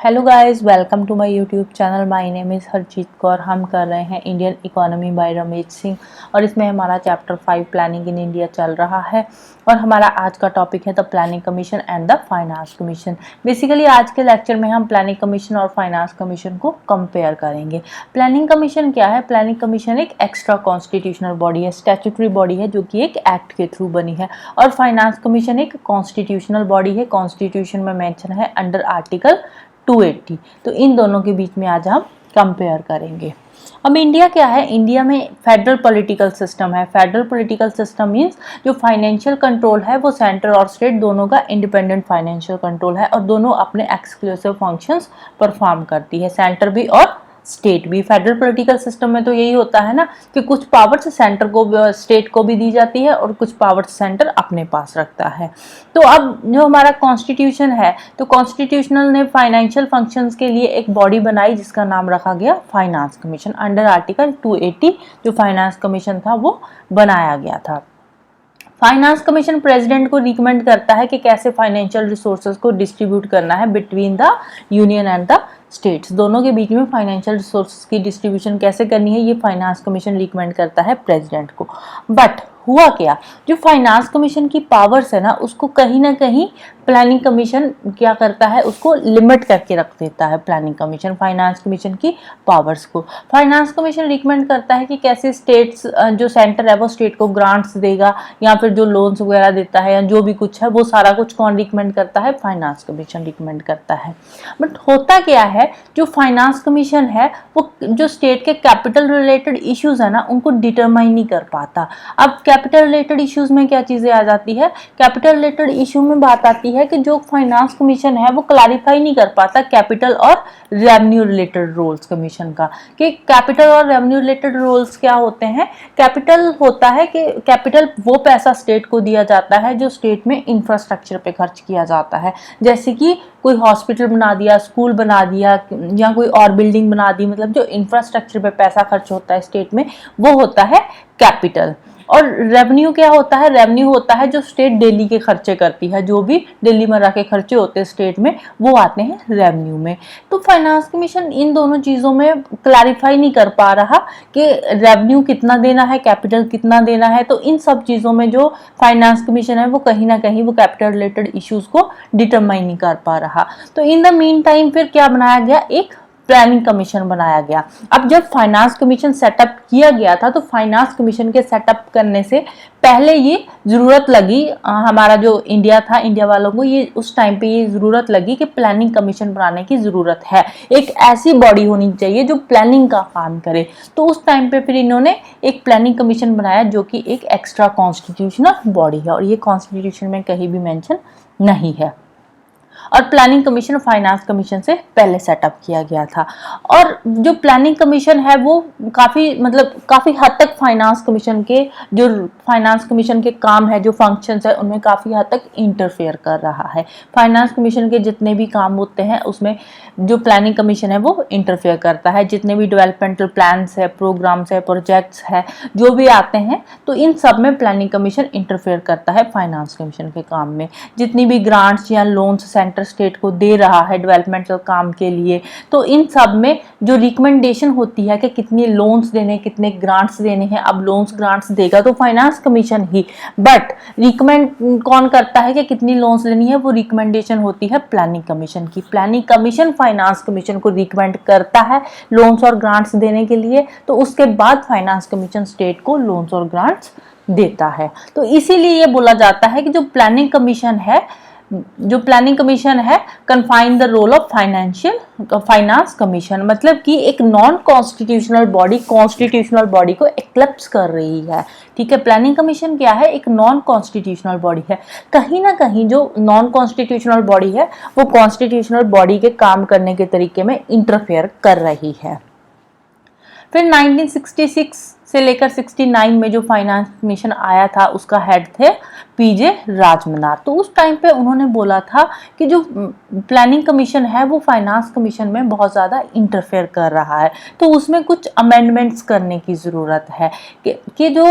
Hello guys, welcome to my YouTube channel. My name is Harjeet Kaur. हम कर रहे हैं Indian economy by Ramesh Singh और इसमें हमारा चैप्टर 5 प्लानिंग इन इंडिया चल रहा है और हमारा आज का टॉपिक है the planning commission and the finance commission. Basically आज के लेक्चर में हम प्लानिंग कमीशन और फाइनेंस कमीशन को कंपेयर करेंगे। प्लानिंग कमीशन क्या है? प्लानिंग कमीशन एक एक्स्ट्रा कॉन्स्टिट्यूशनल बॉडी है, स्टैट्यूटरी बॉडी है जो कि एक एक्ट के थ्रू बनी है। और फाइनेंस कमीशन एक कॉन्स्टिट्यूशनल बॉडी है, कॉन्स्टिट्यूशन में मेंशन है अंडर आर्टिकल 280। तो इन दोनों के बीच में आज हम कंपेयर करेंगे। अब इंडिया क्या है? इंडिया में फेडरल पॉलिटिकल सिस्टम है। फेडरल पॉलिटिकल सिस्टम मींस जो फाइनेंशियल कंट्रोल है वो सेंटर और स्टेट दोनों का इंडिपेंडेंट फाइनेंशियल कंट्रोल है और दोनों अपने एक्सक्लूसिव फंक्शंस परफॉर्म करती है, सेंटर भी और स्टेट भी। फेडरल पॉलिटिकल सिस्टम में तो यही होता है ना कि कुछ पावर्स सेंटर को, स्टेट को भी दी जाती है और कुछ पावर्स सेंटर अपने पास रखता है। तो अब जो हमारा कॉन्स्टिट्यूशन है, तो कॉन्स्टिट्यूशनल ने फाइनेंशियल फंक्शंस के लिए एक बॉडी बनाई जिसका नाम रखा गया फाइनेंस कमीशन। अंडर आर्टिकल 280 जो फाइनेंस कमीशन था वो बनाया गया था। फाइनेंस कमीशन प्रेसिडेंट को रिकमेंड करता है कि कैसे फाइनेंशियल रिसोर्सेज को डिस्ट्रीब्यूट करना है between the union and the states. दोनों के बीच में फाइनेंशियल रिसोर्सेज की डिस्ट्रीब्यूशन कैसे करनी है ये फाइनेंस कमीशन रिकमेंड करता है प्रेसिडेंट को। बट हुआ क्या, जो फाइनेंस कमीशन की पावर्स है ना उसको कहीं ना कहीं प्लानिंग कमीशन क्या करता है, उसको लिमिट करके रख देता है। प्लानिंग कमीशन फाइनेंस कमीशन की पावर्स को, फाइनेंस कमीशन रिकमेंड करता है कि कैसे स्टेट्स, जो सेंटर है वो स्टेट को ग्रांट्स देगा या फिर जो लोन्स वगैरह देता है या जो भी कुछ है वो सारा कुछ कौन रिकमेंड करता है? फाइनेंस कमीशन रिकमेंड करता है। बट होता क्या है, जो फाइनेंस कमीशन है वो जो स्टेट के कैपिटल रिलेटेड इश्यूज है ना उनको डिटरमाइन नहीं कर पाता। अब कैपिटल रिलेटेड इश्यूज में क्या चीजें आ जाती है? कैपिटल रिलेटेड इश्यू में बात आती है कि जो फाइनेंस कमीशन है वो क्लैरिफाई नहीं कर पाता कैपिटल और रेवेन्यू रिलेटेड रोल्स कमीशन का, कि कैपिटल और रेवेन्यू रिलेटेड रोल्स क्या होते हैं। कैपिटल होता है कि कैपिटल वो पैसा स्टेट को दिया जाता है जो स्टेट में इंफ्रास्ट्रक्चर पे खर्च किया जाता है, जैसे कि कोई हॉस्पिटल बना दिया, स्कूल बना दिया या कोई और बिल्डिंग बना दी, मतलब जो इंफ्रास्ट्रक्चर पे पैसा खर्च होता है स्टेट में वो होता है कैपिटल। और रेवेन्यू क्या होता है? रेवेन्यू होता है जो स्टेट डेली के खर्चे करती है, जो भी डेली मर्रा के खर्चे होते हैं स्टेट में वो आते हैं रेवेन्यू में। तो फाइनेंस कमीशन इन दोनों चीज़ों में क्लैरिफाई नहीं कर पा रहा कि रेवेन्यू कितना देना है, कैपिटल कितना देना है। तो इन सब चीज़ों में जो फाइनेंस कमीशन है वो कहीं ना कहीं वो कैपिटल रिलेटेड इश्यूज को डिटरमाइन नहीं कर पा रहा। तो इन द मीन टाइम फिर क्या बनाया गया? एक प्लानिंग कमीशन बनाया गया। अब जब फाइनेंस कमीशन सेटअप किया गया था तो फाइनेंस कमीशन के सेटअप करने से पहले ये जरूरत लगी, हमारा जो इंडिया था, इंडिया वालों को ये उस टाइम पे ये जरूरत लगी कि प्लानिंग कमीशन बनाने की जरूरत है, एक ऐसी बॉडी होनी चाहिए जो प्लानिंग का काम करे। तो उस टाइम पे फिर इन्होंने एक प्लानिंग कमीशन बनाया जो कि एक एक्स्ट्रा कॉन्स्टिट्यूशनल बॉडी है और ये कॉन्स्टिट्यूशन में कहीं भी मेंशन नहीं है। और प्लानिंग कमीशन फाइनेंस कमीशन से पहले सेटअप किया गया था। और जो प्लानिंग कमीशन है वो काफ़ी हद तक फाइनेंस कमीशन के काम है, जो फंक्शंस है उनमें काफ़ी हद तक इंटरफेयर कर रहा है। फाइनेंस कमीशन के जितने भी काम होते हैं उसमें जो प्लानिंग कमीशन है वो इंटरफेयर करता है। जितने भी डेवलपमेंटल प्लान्स है, प्रोग्राम्स है, प्रोजेक्ट्स है, जो भी आते हैं तो इन सब में प्लानिंग कमीशन इंटरफेयर करता है फाइनेंस कमीशन के काम में। जितनी भी ग्रांट्स या लोन्स सेंटर स्टेट को दे रहा है डेवलपमेंटल काम के लिए, तो इन सब में जो रिकमेंडेशन होती है कि कितने लोन्स देने, कितने ग्रांट्स देने हैं। अब लोन्स ग्रांट्स देगा तो finance commission he, but recommend कौन करता है कि कितनी लोन्स लेनी है? वो रिकमेंडेशन होती है प्लानिंग कमीशन की। प्लानिंग कमीशन फाइनेंस कमीशन को रिकमेंड करता है लोन्स और ग्रांट्स देने के लिए, तो उसके बाद फाइनेंस कमीशन स्टेट को लोन्स और ग्रांट्स देता है। तो इसीलिए ये बोला जाता है कि जो प्लानिंग कमीशन है confine the role of finance commission, मतलब कि एक non constitutional body constitutional body को एक्लिप्स कर रही है। ठीक है, प्लानिंग कमीशन क्या है? एक नॉन कॉन्स्टिट्यूशनल बॉडी है। कहीं ना कहीं जो नॉन कॉन्स्टिट्यूशनल बॉडी है वो कॉन्स्टिट्यूशनल बॉडी के काम करने के तरीके में इंटरफेयर कर रही है। फिर 1966 से लेकर 69 में जो फाइनेंस कमीशन आया था उसका हेड थे पीजे राजमनार। तो उस टाइम पे उन्होंने बोला था कि जो प्लानिंग कमीशन है वो फाइनेंस कमीशन में बहुत ज़्यादा इंटरफेयर कर रहा है, तो उसमें कुछ अमेंडमेंट्स करने की ज़रूरत है कि जो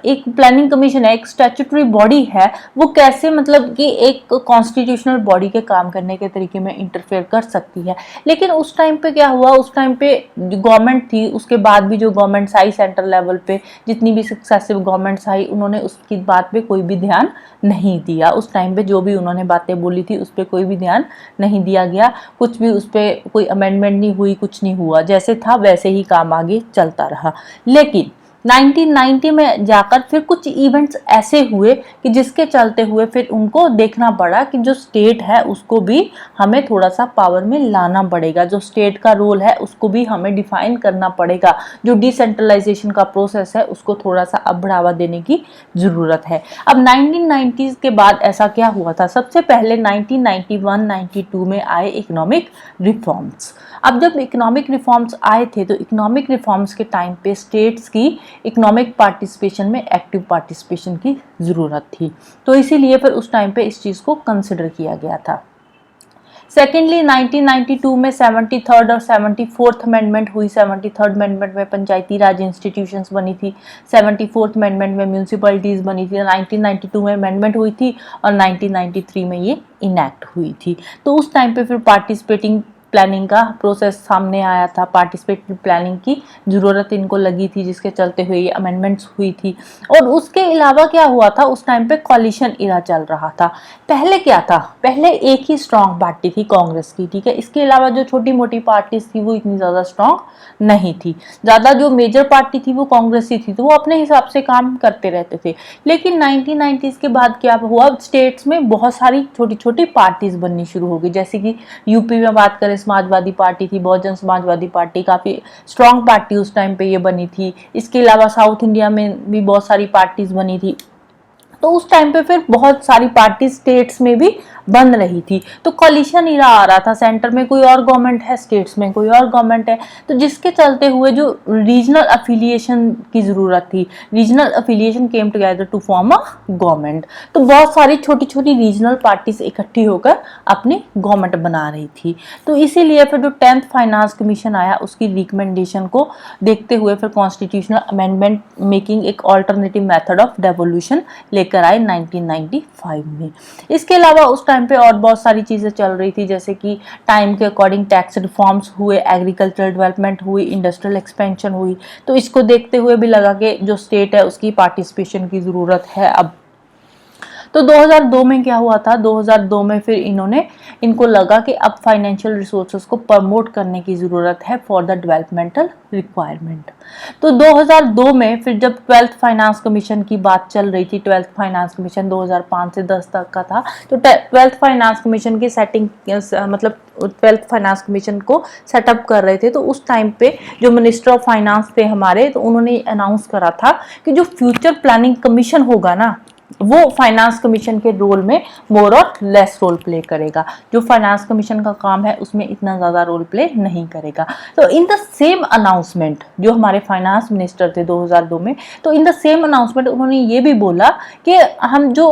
एक प्लानिंग कमीशन है, एक स्टैट्यूटरी बॉडी है, वो कैसे मतलब कि एक कॉन्स्टिट्यूशनल बॉडी के काम करने के तरीके में इंटरफेयर कर सकती है। लेकिन उस टाइम पे क्या हुआ, उस टाइम पे गवर्नमेंट थी, उसके बाद भी जो गवर्नमेंट्स आई सेंट्रल लेवल पे, जितनी भी सक्सेसिव गवर्नमेंट्स आई, उन्होंने उसकी बात पे कोई भी ध्यान नहीं दिया। उस टाइम पे जो भी उन्होंने बातें बोली थी उस पर कोई भी ध्यान नहीं दिया गया, कुछ भी उस पर कोई अमेंडमेंट नहीं हुई, कुछ नहीं हुआ, जैसे था वैसे ही काम आगे चलता रहा। लेकिन 1990 में जाकर फिर कुछ इवेंट्स ऐसे हुए कि जिसके चलते हुए फिर उनको देखना पड़ा कि जो स्टेट है उसको भी हमें थोड़ा सा पावर में लाना पड़ेगा, जो स्टेट का रोल है उसको भी हमें डिफाइन करना पड़ेगा, जो डिसेंट्रलाइजेशन का प्रोसेस है उसको थोड़ा सा अब बढ़ावा देने की जरूरत है। अब 1990s के बाद ऐसा क्या हुआ था, सबसे पहले 1991-92 में आए इकोनॉमिक रिफॉर्म्स। अब जब इकोनॉमिक रिफॉर्म्स आए थे तो इकोनॉमिक रिफॉर्म्स के टाइम पे स्टेट्स की इकोनॉमिक पार्टिसिपेशन में एक्टिव पार्टिसिपेशन की ज़रूरत थी, तो इसीलिए फिर उस टाइम पे इस चीज़ को कंसिडर किया गया था। सेकेंडली 1992 में 73rd और 74th अमेंडमेंट हुई। 73rd अमेंडमेंट में पंचायती राज इंस्टीट्यूशंस बनी थी, 74th अमेंडमेंट में म्यूनसिपैलिटीज़ बनी थी, 1992 में अमेंडमेंट हुई थी और 1993 में ये इनैक्ट हुई थी। तो उस टाइम पे फिर पार्टिसिपेटिंग प्लानिंग का प्रोसेस सामने आया था, पार्टिसिपेटिव प्लानिंग की ज़रूरत इनको लगी थी, जिसके चलते हुए ये अमेंडमेंट्स हुई थी। और उसके अलावा क्या हुआ था, उस टाइम पे कॉलिशन इरा चल रहा था। पहले क्या था, पहले एक ही स्ट्रॉन्ग पार्टी थी कांग्रेस की, ठीक है, इसके अलावा जो छोटी मोटी पार्टीज थी वो इतनी ज़्यादा स्ट्रॉन्ग नहीं थी, ज़्यादा जो मेजर पार्टी थी वो कांग्रेस ही थी, तो वो अपने हिसाब से काम करते रहते थे। लेकिन 1990s के बाद क्या हुआ, स्टेट्स में बहुत सारी छोटी छोटी पार्टीज बननी शुरू हो गई, जैसे कि यूपी में बात करें समाजवादी पार्टी थी, बहुजन समाजवादी पार्टी काफ़ी स्ट्रॉन्ग पार्टी उस टाइम पे ये बनी थी। इसके अलावा साउथ इंडिया में भी बहुत सारी पार्टीज बनी थी। तो उस टाइम पे फिर बहुत सारी पार्टी स्टेट्स में भी बन रही थी, तो कॉलिशन इरा आ रहा था, सेंटर में कोई और गवर्नमेंट है, स्टेट्स में कोई और गवर्नमेंट है, तो जिसके चलते हुए जो रीजनल अफिलिएशन की ज़रूरत थी, regional affiliation came together to form a government. तो बहुत सारी छोटी छोटी रीजनल पार्टीज इकट्ठी होकर अपनी गवर्नमेंट बना रही थी। तो इसीलिए फिर जो 10th फाइनेंस कमीशन आया उसकी रिकमेंडेशन को देखते हुए फिर कॉन्स्टिट्यूशनल अमेंडमेंट मेकिंग एक ऑल्टरनेटिव मेथड ऑफ डेवोल्यूशन लेकर आए 1995 में। इसके अलावा उस टाइम पे और बहुत सारी चीज़ें चल रही थी, जैसे कि टाइम के अकॉर्डिंग टैक्स रिफॉर्म्स हुए, एग्रीकल्चरल डेवलपमेंट हुई, इंडस्ट्रियल एक्सपेंशन हुई। तो इसको देखते हुए भी लगा कि जो स्टेट है उसकी पार्टिसिपेशन की ज़रूरत है अब। तो 2002 में क्या हुआ था, 2002 में फिर इनको लगा कि अब फाइनेंशियल रिसोर्सेज को प्रमोट करने की ज़रूरत है फॉर द डेवलपमेंटल रिक्वायरमेंट। तो 2002 में फिर जब 12th फाइनेंस कमीशन की बात चल रही थी, 12th फाइनेंस कमीशन 2005 से 10 तक का था, तो 12th फाइनेंस कमीशन की सेटिंग मतलब 12th फाइनेंस कमीशन को सेटअप कर रहे थे। तो उस टाइम पे जो मिनिस्टर ऑफ फाइनेंस थे हमारे, तो उन्होंने अनाउंस करा था कि जो फ्यूचर प्लानिंग कमीशन होगा ना, वो फाइनेंस कमीशन के रोल में मोर और लेस रोल प्ले करेगा। जो फाइनेंस कमीशन का काम है उसमें इतना ज़्यादा रोल प्ले नहीं करेगा। तो इन द सेम अनाउंसमेंट जो हमारे फाइनेंस मिनिस्टर थे 2002 में, तो इन द सेम अनाउंसमेंट उन्होंने ये भी बोला कि हम जो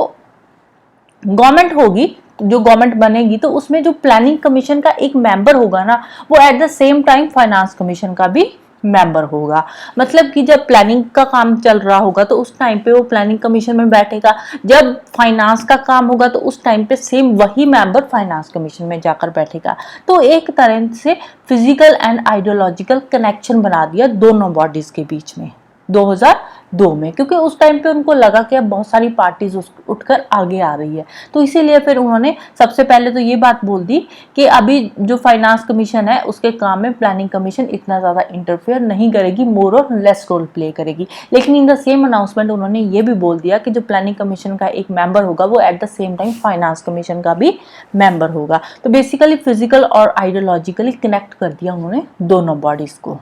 गवर्नमेंट होगी, जो गवर्नमेंट बनेगी, तो उसमें जो प्लानिंग कमीशन का एक मेंबर होगा ना, वो at the same time finance commission का भी मेंबर होगा। मतलब कि जब प्लानिंग का काम चल रहा होगा तो उस टाइम पे वो प्लानिंग कमीशन में बैठेगा, जब फाइनेंस का काम होगा तो उस टाइम पे सेम वही मेंबर फाइनेंस कमीशन में जाकर बैठेगा। तो एक तरह से फिजिकल एंड आइडियोलॉजिकल कनेक्शन बना दिया दोनों बॉडीज के बीच में 2002 में, क्योंकि उस टाइम पे उनको लगा कि अब बहुत सारी पार्टीज उठकर आगे आ रही है। तो इसीलिए फिर उन्होंने सबसे पहले तो ये बात बोल दी कि अभी जो फाइनेंस कमीशन है उसके काम में प्लानिंग कमीशन इतना ज़्यादा इंटरफेयर नहीं करेगी, मोर और लेस रोल प्ले करेगी। लेकिन इन द सेम अनाउंसमेंट उन्होंने ये भी बोल दिया कि जो प्लानिंग कमीशन का एक मेंबर होगा वो at the same time finance commission का भी मेंबर होगा। तो बेसिकली फिजिकल और आइडियोलॉजिकली कनेक्ट कर दिया उन्होंने दोनों बॉडीज को।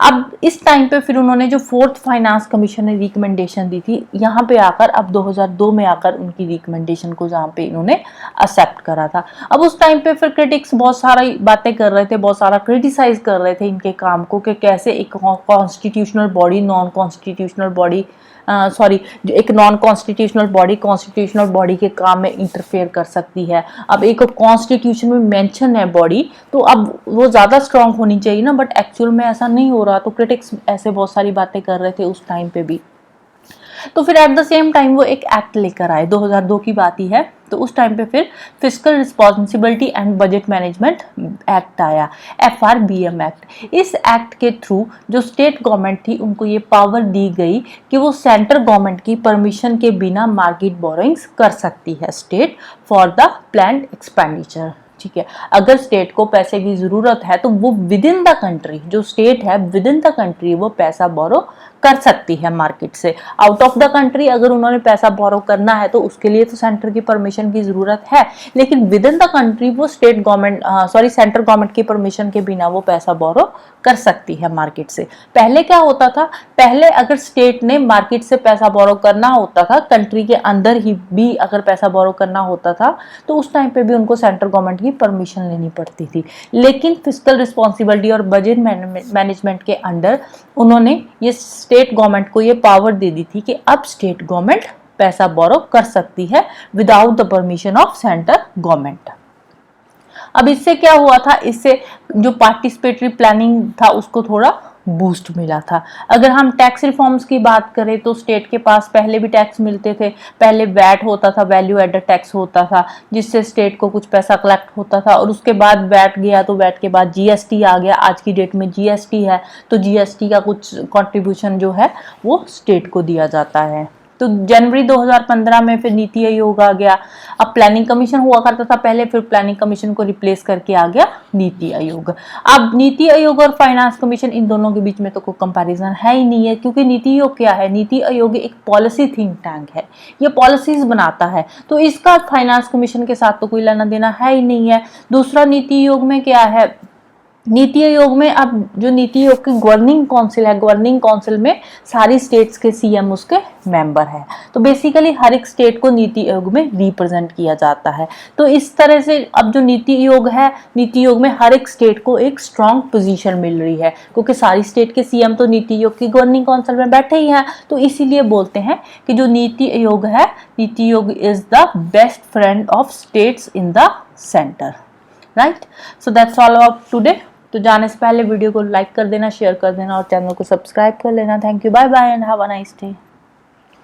अब इस टाइम पे फिर उन्होंने जो 4th फाइनेंस कमीशन ने रिकमेंडेशन दी थी, यहाँ पे आकर अब 2002 में आकर उनकी रिकमेंडेशन को जहाँ पे इन्होंने एक्सेप्ट करा था। अब उस टाइम पे फिर क्रिटिक्स बहुत सारी बातें कर रहे थे, बहुत सारा क्रिटिसाइज कर रहे थे इनके काम को कि कैसे एक constitutional body non constitutional body sorry, जो एक non constitutional body constitutional body के काम में इंटरफेयर कर सकती है। अब एक कॉन्स्टिट्यूशन में मेंशन है बॉडी, तो अब वो ज़्यादा स्ट्रांग होनी चाहिए ना, बट एक्चुअल में ऐसा नहीं हो रहा, तो क्रिटिक्स ऐसे बहुत सारी बातें कर रहे थे उस टाइम पे भी। तो फिर एट द सेम टाइम वो एक एक्ट लेकर आए, 2002 की बात ही है। तो उस टाइम पे फिर fiscal responsibility and budget management act आया, FRBM एक्ट। इस एक्ट के थ्रू जो स्टेट गवर्नमेंट थी उनको ये पावर दी गई कि वो सेंट्रल गवर्नमेंट की परमिशन के बिना मार्केट बोरोइंग्स कर सकती है state for the planned expenditure. ठीक है, अगर स्टेट को पैसे की जरूरत है तो वो विद इन द कंट्री, जो स्टेट है विद इन द कंट्री वो पैसा बोरो कर सकती है मार्केट से। आउट ऑफ द कंट्री अगर उन्होंने पैसा बोरो करना है तो उसके लिए तो सेंटर की परमिशन की जरूरत है, लेकिन विद इन द कंट्री वो स्टेट गवर्नमेंट सेंट्रल गवर्नमेंट की परमिशन के बिना वो पैसा बोरो कर सकती है मार्केट से। पहले क्या होता था, पहले अगर स्टेट ने मार्केट से पैसा बोरो करना होता था, कंट्री के अंदर ही भी अगर पैसा बोरो करना होता था, तो उस टाइम पे भी उनको सेंट्रल गवर्नमेंट की परमिशन लेनी पड़ती थी। लेकिन फिस्कल रिस्पॉन्सिबिलिटी और बजट मैनेजमेंट के अंडर उन्होंने ये स्टेट गवर्नमेंट को ये पावर दे दी थी कि अब स्टेट गवर्नमेंट पैसा बोरो कर सकती है without the permission of central government. अब इससे क्या हुआ था, इससे जो पार्टिसिपेटरी प्लानिंग था उसको थोड़ा बूस्ट मिला था। अगर हम टैक्स रिफॉर्म्स की बात करें तो स्टेट के पास पहले भी टैक्स मिलते थे। पहले वैट होता था, वैल्यू एडेड टैक्स होता था, जिससे स्टेट को कुछ पैसा कलेक्ट होता था, और उसके बाद वैट गया तो वैट के बाद जीएसटी आ गया। आज की डेट में जीएसटी है, तो जीएसटी का कुछ कंट्रीब्यूशन जो है वो स्टेट को दिया जाता है। तो जनवरी 2015 में फिर नीति आयोग आ गया। अब प्लानिंग कमीशन हुआ करता था पहले, फिर प्लानिंग कमीशन को रिप्लेस करके आ गया नीति आयोग। अब नीति आयोग और फाइनेंस कमीशन, इन दोनों के बीच में तो कोई कंपैरिजन है ही नहीं है, क्योंकि नीति आयोग क्या है, नीति आयोग एक पॉलिसी थिंक टैंक है, ये पॉलिसीज बनाता है, तो इसका फाइनेंस कमीशन के साथ तो कोई लेना देना है ही नहीं है। दूसरा, नीति आयोग में क्या है, नीति आयोग में अब जो नीति आयोग की गवर्निंग काउंसिल है, गवर्निंग काउंसिल में सारी स्टेट्स के सीएम उसके मेंबर है, तो बेसिकली हर एक स्टेट को नीति आयोग में रिप्रेजेंट किया जाता है। तो इस तरह से अब जो नीति आयोग है, नीति आयोग में हर एक स्टेट को एक स्ट्रांग पोजीशन मिल रही है, क्योंकि सारी स्टेट के सीएम तो नीति आयोग की गवर्निंग काउंसिल में बैठे ही हैं। तो इसीलिए बोलते हैं कि जो नीति आयोग है, NITI Aayog is the best friend of states in the centre, right. So that's all about today. तो जाने से पहले वीडियो को लाइक कर देना, शेयर कर देना और चैनल को सब्सक्राइब कर लेना। Thank you, bye bye and have a nice day.